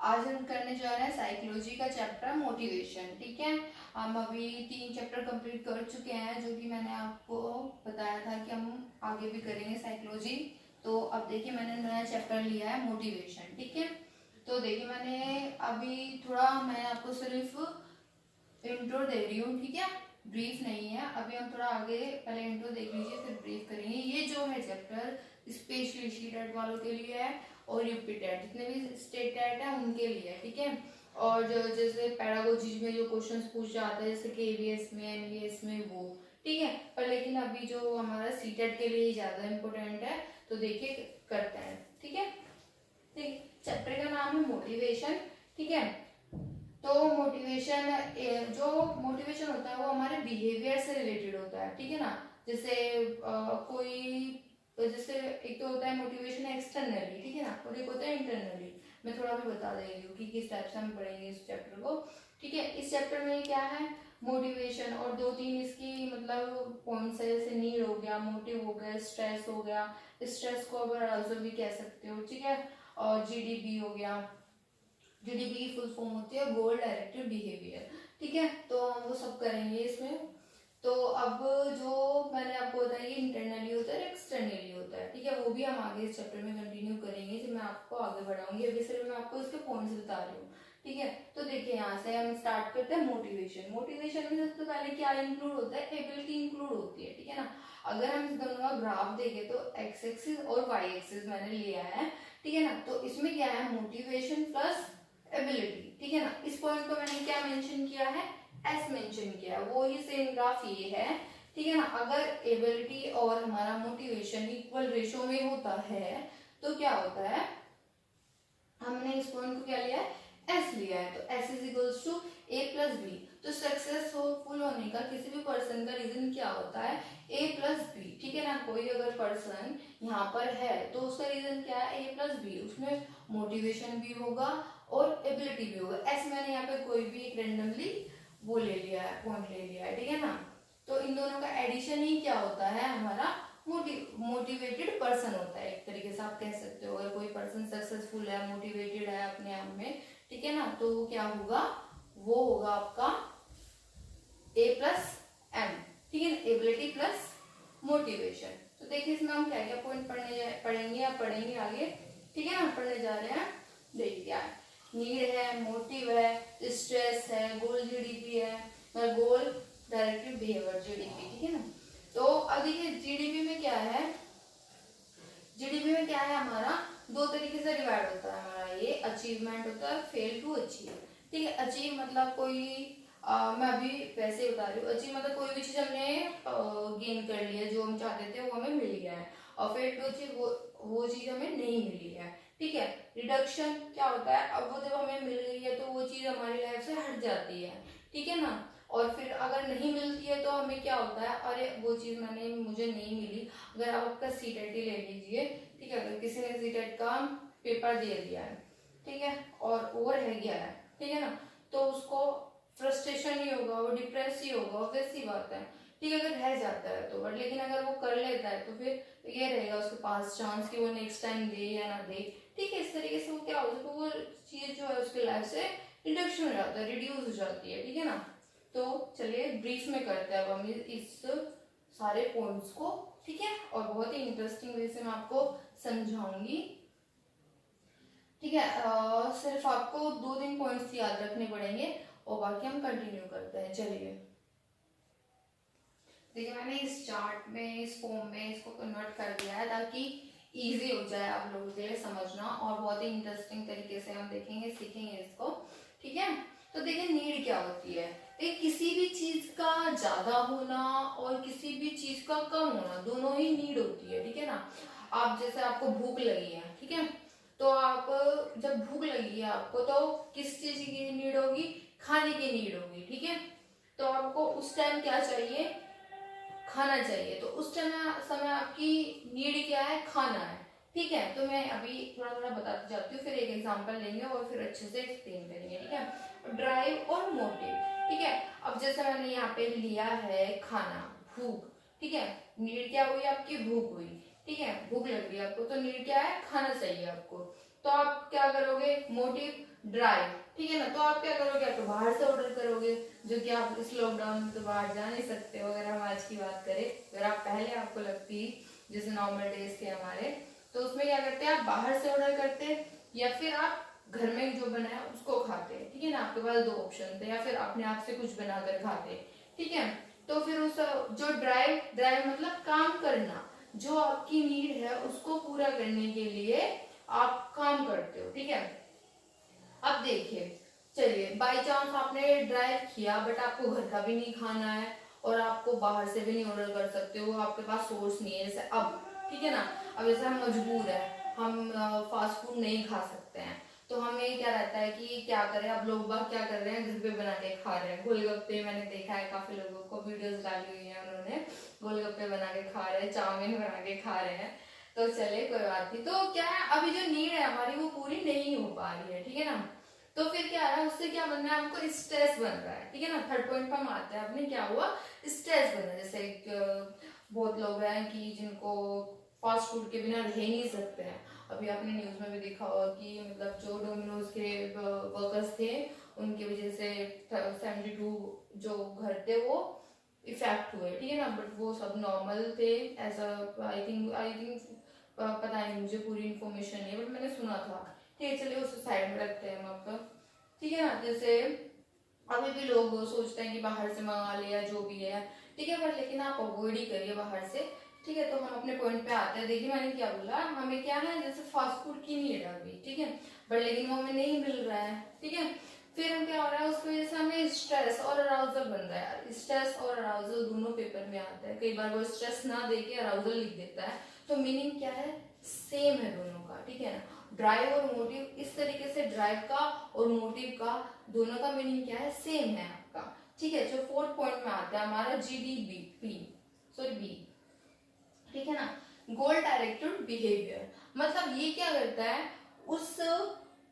आज हम करने जा रहे हैं साइकोलॉजी का चैप्टर मोटिवेशन। ठीक है, हम अभी 3 चैप्टर कंप्लीट कर चुके हैं, जो कि मैंने आपको बताया था कि हम आगे भी करेंगे साइकोलॉजी। तो अब देखिए मैंने नया चैप्टर लिया है मोटिवेशन। ठीक है, तो देखिए मैंने अभी थोड़ा मैं आपको सिर्फ इंट्रो दे रही हूँ। ठीक है, ब्रीफ नहीं है। अभी हम थोड़ा आगे पहले इंट्रो देख लीजिए, फिर ब्रीफ करेंगे। ये जो है चैप्टर स्पेशली टेट वालों के लिए है और यूपी टेट, जितने भी स्टेट टेट है उनके लिए है। ठीक है, और जो जैसे पेडागोजी में जो क्वेश्चंस पूछ जाते हैं जैसे केवीएस में, एनवीएस में, वो ठीक है। पर लेकिन अभी जो हमारा सीटेट के लिए ज्यादा इम्पोर्टेंट है, तो देखिए करते हैं। ठीक है, ठीक, चैप्टर का नाम है मोटिवेशन। ठीक है, तो मोटिवेशन, जो मोटिवेशन होता है वो हमारे बिहेवियर से रिलेटेड होता है। ठीक है ना, जैसे जैसे एक तो होता है मोटिवेशन एक्सटर्नली, ठीक है ना, और एक होता है इंटरनली। मैं थोड़ा भी बता दे रही हूँ कि किस टाइप से हम पढ़ेंगे इस चैप्टर को। ठीक है, इस चैप्टर में क्या है, मोटिवेशन और 2-3 इसकी मतलब पॉइंट्स है, जैसे नीड हो गया, मोटिव हो गया, स्ट्रेस हो गया, स्ट्रेस को अब अराउजल भी कह सकते हो। ठीक है, और जीडीबी हो गया। जीडीपी की फुल फॉर्म होती है गोल डायरेक्टेड बिहेवियर। ठीक है, तो हम वो सब करेंगे इसमें। तो अब जो मैंने आपको बताया ये इंटरनली होता है, एक्सटर्नली होता है। ठीक है, वो भी हम आगे इस चैप्टर में कंटिन्यू करेंगे जब मैं आपको आगे बढ़ाऊंगी। अभी सिर्फ मैं आपको इसके पॉइंट्स बता रही हूँ। ठीक है, तो देखिए यहाँ से हम स्टार्ट करते हैं मोटिवेशन। मोटिवेशन में सबसे पहले क्या इंक्लूड होता है, एबिलिटी इंक्लूड होती है। ठीक है ना, अगर हम इस दोनों का ग्राफ देखें तो एक्स एक्सिस और वाई एक्सिस मैंने लिया है। ठीक है ना, तो इसमें क्या है, मोटिवेशन प्लस एबिलिटी। ठीक है ना, इस पॉइंट को मैंने क्या मेंशन किया है, एस मेंशन किया है, वो ही सेम ग्राफ ये है। ठीक है ना, अगर एबिलिटी और हमारा मोटिवेशन इक्वल रेशो में होता है तो क्या होता है, हमने इस पॉइंट को क्या लिया है, एस लिया है। तो S is equals to A plus B. तो सक्सेसफुल होने का किसी भी पर्सन का रीजन क्या होता है, ए प्लस बी। ठीक है ना, कोई अगर पर्सन यहाँ पर है तो उसका रीजन क्या है, ए प्लस बी। उसमें मोटिवेशन भी होगा और एबिलिटी भी होगा। एस मैंने यहाँ पे कोई भी एक रेंडमली वो ले लिया है, पॉइंट ले लिया है। ठीक है ना, तो इन दोनों का एडिशन ही क्या होता है, हमारा मोटिवेटेड पर्सन होता है। एक तरीके से आप कह सकते हो, अगर कोई पर्सन सक्सेसफुल है, मोटिवेटेड है अपने आप में, ठीक है ना, तो वो क्या होगा, वो होगा आपका ए प्लस एम। ठीक है, एबिलिटी प्लस मोटिवेशन। तो देखिए इसमें हम क्या क्या पॉइंट पढ़ेंगे आगे। ठीक है ना, पढ़ने जा रहे हैं। देखिए क्या है, नीड है, मोटिव है, स्ट्रेस है, गोल जीडीपी है, गोल डायरेक्टिव बिहेवियर जीडीपी। ठीक है ना, तो अब देखिए जीडीपी में क्या है, जीडीपी में क्या है, हमारा 2 तरीके से डिवाइड होता है। हमारा ये अचीवमेंट होता है, फेल टू अचीव। ठीक है, अचीव मतलब कोई मैं अभी वैसे बता रही हूँ, अचीव मतलब कोई भी चीज हमने गेन कर लिया, जो हम चाहते थे वो हमें मिल गया है। और फेल टू अचीव वो चीज हमें नहीं मिली है। ठीक है, रिडक्शन क्या होता है, अब वो जब हमें मिल गई है तो वो चीज हमारी लाइफ से हट जाती है। ठीक है ना, और फिर अगर नहीं मिलती है तो हमें क्या होता है, अरे वो चीज मुझे नहीं मिली। अगर आप आपका सीटेट ही ले लीजिए। ठीक है, अगर किसी ने सीटेट का पेपर दे दिया है, ठीक है, और रह गया है, ठीक है ना, तो उसको फ्रस्ट्रेशन ही होगा, वो डिप्रेस ही होगा, वैसी बात है। ठीक है, अगर रह जाता है तो, बट लेकिन अगर वो कर लेता है तो फिर ये रहेगा उसके पास चांस कि वो नेक्स्ट टाइम दे या ना दे। ठीक है, इस तरीके से वो क्या हो जाता है, वो चीज जो है उसकी लाइफ से रिडक्शन हो जाता है, रिड्यूस हो जाती है। ठीक है ना, तो चलिए ब्रीफ में करते हैं अब हम इस सारे पॉइंट्स को। ठीक है, और बहुत ही इंटरेस्टिंग वे से मैं आपको समझाऊंगी। ठीक है, सिर्फ आपको 2-3 पॉइंट्स याद रखने पड़ेंगे और बाकी हम कंटिन्यू करते हैं। चलिए देखिए मैंने इस चार्ट में, इस फॉर्म में इसको कन्वर्ट कर दिया है ताकि इजी हो जाए आप लोगों के लिए समझना, और बहुत ही इंटरेस्टिंग तरीके से हम देखेंगे, सीखेंगे इसको। ठीक है, तो देखिए नीड क्या होती है, किसी भी चीज का ज्यादा होना और किसी भी चीज का कम होना, दोनों ही नीड होती है। ठीक है ना, आप जैसे आपको भूख लगी है, ठीक है, तो आप जब भूख लगी है आपको, तो किस चीज की नीड होगी, खाने की नीड होगी। ठीक है, तो आपको उस टाइम क्या चाहिए, खाना चाहिए। तो उस समय आपकी नीड क्या है, खाना है। ठीक है, तो मैं अभी थोड़ा थोड़ा बताती जाती हूँ, फिर एक एग्जांपल लेंगे और फिर अच्छे से एक्सप्लेन करेंगे। ठीक है, ड्राइव और मोटिव। ठीक है, अब जैसे मैंने यहाँ पे लिया है खाना, भूख। ठीक है, नीड क्या हुई आपकी, भूख हुई। ठीक है, भूख लग रही है आपको, तो नीड क्या है, खाना चाहिए आपको। तो आप क्या करोगे, मोटिव, ड्राइव, ठीक है ना। तो आप क्या करोगे, आप तो बाहर से ऑर्डर करोगे, जो कि आप इस लॉकडाउन में तो बाहर जा नहीं सकते हो। अगर हम आज की बात करें, अगर आप पहले आपको लगती जैसे नॉर्मल डेज थे हमारे, तो उसमें क्या करते हैं, आप बाहर से ऑर्डर करते या फिर आप घर में जो बनाया उसको खाते, ठीक है ना। आपके पास दो ऑप्शन थे, या फिर अपने आप से कुछ बनाकर खाते, ठीक है। तो फिर उस जो ड्राइव ड्राइव मतलब काम करना, जो आपकी नीड है उसको पूरा करने के लिए आप काम करते हो, ठीक है। अब देखिए, चलिए बाई चांस आपने ड्राइव किया बट आपको घर का भी नहीं खाना है और आपको बाहर से भी नहीं ऑर्डर कर सकते हो, आपके पास सोर्स नहीं है, जैसे अब, ठीक है ना। अब जैसे हम मजबूर है, हम फास्ट फूड नहीं खा सकते हैं, तो हमें क्या रहता है कि क्या करें। अब लोग बाग क्या कर रहे हैं, घर पे बना के खा रहे हैं। गोलगप्पे मैंने देखा है, काफी लोगों को वीडियोस डाली हुई है उन्होंने, गोलगप्पे बना के खा रहे हैं, चाउमीन बना के खा रहे हैं। तो चले कोई बात नहीं। तो क्या है, अभी जो नीड है हमारी वो पूरी नहीं हो पा रही है, ठीक है ना। तो फिर क्या है, उससे क्या बन रहा है, हमको स्ट्रेस बन रहा है, ठीक है ना। थर्ड पॉइंट पर हम आते हैं, अपने क्या हुआ, स्ट्रेस बन रहा है। जैसे बहुत लोग हैं कि जिनको फास्ट फूड के बिना रह ही नहीं सकते हैं। अभी आपने न्यूज में भी देखा होगा कि मतलब जो डोमिनोज के वर्कर्स थे, उनकी वजह से 72 जो घर थे वो इफेक्ट हुए, ठीक है ना। बट वो सब नॉर्मल थे, ऐसा आई थिंक पता नहीं, मुझे पूरी इन्फॉर्मेशन नहीं है, बट मैंने सुना था। ठीक है, चलिए उसे साइड में रखते हैं हम आपका, ठीक है ना। जैसे अभी भी लोग सोचते हैं कि बाहर से मंगा लिया जो भी है, ठीक है, पर लेकिन आप अवॉइड ही करिए बाहर से, ठीक है। तो हम अपने पॉइंट पे आते हैं। देखिए मैंने क्या बोला, हमें क्या है, जैसे फास्ट फूड की नीड है अभी, ठीक है, बट लेकिन वो हमें नहीं मिल रहा है, ठीक है। फिर हम क्या हो रहा है, उसकी वजह से हमें स्ट्रेस और अराउजल बन रहा है। स्ट्रेस और अराउजल दोनों पेपर में आता है, कई बार वो स्ट्रेस ना देके अराउजल लिख देता है, तो मीनिंग क्या है, सेम है दोनों का, ठीक है ना। ड्राइव और मोटिव, इस तरीके से ड्राइव का और मोटिव का दोनों का मीनिंग क्या है, सेम है आपका, ठीक है। जो फोर्थ पॉइंट में आता है हमारा बी, ठीक है ना, गोल डायरेक्टेड बिहेवियर। मतलब ये क्या करता है, उस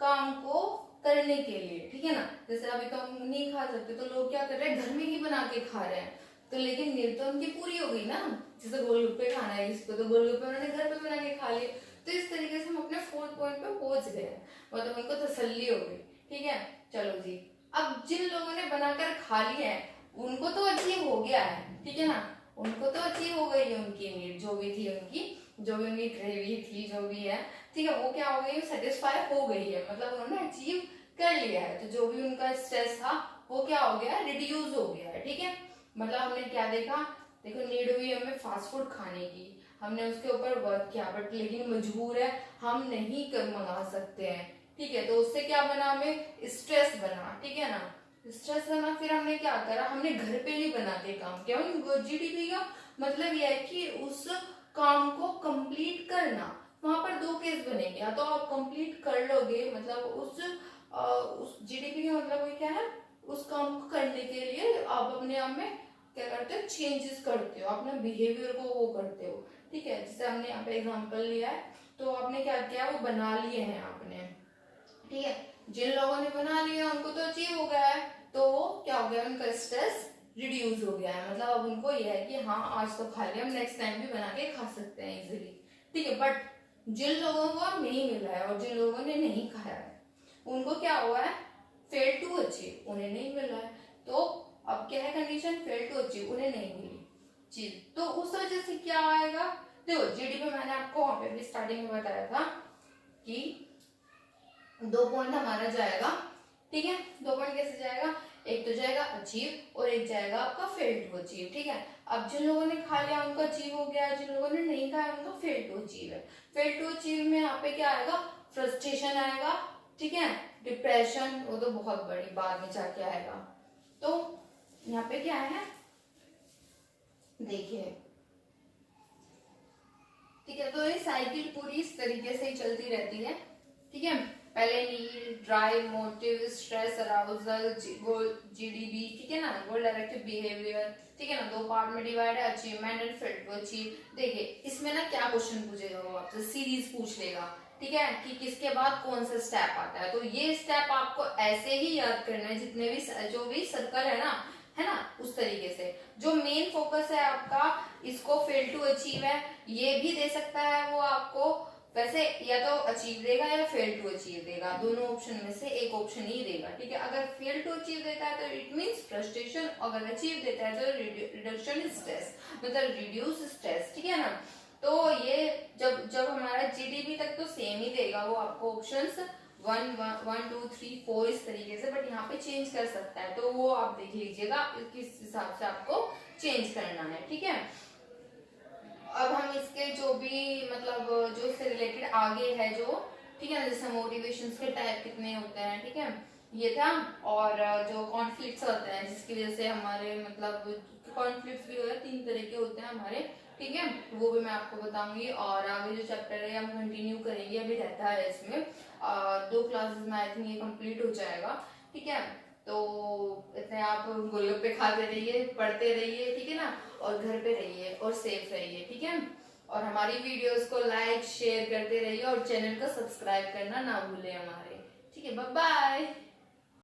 काम को करने के लिए, ठीक है ना। जैसे अभी तो हम नहीं खा सकते, तो लोग क्या कर रहे हैं, घर में ही बना के खा रहे हैं, तो लेकिन नीड तो उनकी पूरी हो गई ना। जैसे गोलगप्पे खाना है किसको, तो गोलगप्पे उन्होंने घर पे बना के खा लिए। तो इस तरीके से हम अपने फोर्थ पॉइंट पे पहुंच गए, मतलब उनको तसल्ली हो गई, ठीक है। चलो जी, अब जिन लोगों ने बनाकर खा लिया है उनको तो अचीव हो गया है, ठीक है ना, उनको तो अचीव हो गई है उनकी नीड, जो भी थी उनकी, जो भी उनकी क्रेवी थी, जो भी है, ठीक है, वो क्या हो गई, सेटिस्फाई हो गई है, मतलब उन्होंने अचीव कर लिया है। तो जो भी उनका स्ट्रेस था वो क्या हो गया, रिड्यूस हो गया है, ठीक है। मतलब हमने क्या देखा, देखो नीड हुई हमें फास्ट फूड खाने की, हमने उसके ऊपर वर्क किया, बट लेकिन मजबूर है, हम नहीं कर मंगा सकते हैं, ठीक है। तो उससे क्या बना, हमें स्ट्रेस बना, ठीक है ना, स्ट्रेस बना। फिर हमने क्या करा, हमने घर पे नहीं बना के काम किया। जीडीपी का मतलब यह है कि उस काम को कंप्लीट करना। वहां पर दो केस बनेंगे, या तो आप कंप्लीट कर लोगे, मतलब उस जीडीपी का मतलब ये क्या है, उस काम को करने के लिए आप अपने आप में क्या करते हो, चेंजेस करते हो, अपने बिहेवियर को वो करते हो, ठीक है। जैसे हमने यहाँ पे एग्जांपल लिया है, तो आपने क्या किया, वो बना लिए हैं आपने, ठीक है। जिन लोगों ने बना लिया उनको तो अचीव हो गया है, तो वो क्या हो गया, उनका स्ट्रेस रिड्यूस हो गया है। मतलब अब उनको यह है कि हाँ आज तो खा लिया, हम नेक्स्ट टाइम भी बना के खा सकते हैं इजीली, ठीक है। बट जिन लोगों को नहीं मिला है और जिन लोगों ने नहीं खाया है उनको क्या हुआ है, फेल टू अचीव, उन्हें नहीं मिला है। तो अब क्या है कंडीशन, फेल टू अचीव, उन्हें नहीं मिली चीज, तो उस वजह से क्या आएगा, देखो जीडीपी मैंने आपको वहां पे भी स्टार्टिंग में बताया था कि 2 पॉइंट हमारा जाएगा, ठीक है। 2 पॉइंट कैसे जाएगा, एक तो जाएगा अचीव और एक जाएगा आपका फेल टू अचीव, ठीक है। अब जिन लोगों ने खा लिया उनका अचीव हो गया, जिन लोगों ने नहीं खाया उनका फेल टू अचीव है। फेल टू अचीव में यहाँ पे क्या आएगा, फ्रस्ट्रेशन आएगा, ठीक है, डिप्रेशन, वो तो बहुत बड़ी बाद में जाके आएगा। तो यहाँ पे क्या है, देखिए, ठीक है। तो ये साइकिल पूरी इस तरीके से ही चलती रहती है, ठीक है। पहले need, drive, motive, stress, arousal, GDB, ठीक है ना, गोल डायरेक्टेड बिहेवियर, ठीक है ना, 2 पार्ट में डिवाइड है, achievement and fail to achieve. देखिए इसमें ना क्या क्वेश्चन पूछेगा, वो आपसे सीरीज पूछ लेगा, ठीक है, कि किसके बाद कौन सा स्टेप आता है। तो ये स्टेप आपको ऐसे ही याद करना है, जितने भी जो भी सर्कल है ना, उस तरीके से। जो मेन फोकस है आपका, इसको फेल टू अचीव है, ये भी दे सकता है वो आपको वैसे या तो अचीव देगा या फेल टू अचीव देगा, दोनों ऑप्शन में से एक ऑप्शन ही देगा, ठीक है। अगर फेल टू अचीव देता है तो इट मींस फ्रस्ट्रेशन, अगर अचीव देता है तो रिडक्शन स्ट्रेस, मतलब रिड्यूस स्ट्रेस, ठीक है ना। तो ये जब जब हमारा जीडीपी तक तो सेम ही देगा वो आपको ऑप्शंस 1 2 3 4 इस तरीके से, बट यहाँ पे चेंज कर सकता है, तो वो आप देख लीजिएगा किस हिसाब से आपको चेंज करना है, ठीक है। अब हम इसके जो भी मतलब जो इससे रिलेटेड आगे है जो, ठीक है, जैसे मोटिवेशन के टाइप कितने होते हैं, ठीक है, ये था। और जो कॉन्फ्लिक्ट्स होते हैं जिसकी वजह से हमारे मतलब कॉन्फ्लिक्ट्स भी होते हैं, 3 तरह के होते हैं हमारे, ठीक है, वो भी मैं आपको बताऊंगी। और आगे जो चैप्टर है हम कंटिन्यू करेंगे, अभी रहता है इसमें 2 क्लासेस में, आई थिंक ये कंप्लीट हो जाएगा, ठीक है। तो इतने आप गोलगप्पे खाते रहिए, पढ़ते रहिए, ठीक है ना, और घर पे रहिए और सेफ रहिए, ठीक है। और हमारी वीडियोस को लाइक शेयर करते रहिए और चैनल को सब्सक्राइब करना ना भूलें हमारे, ठीक है। Bye bye.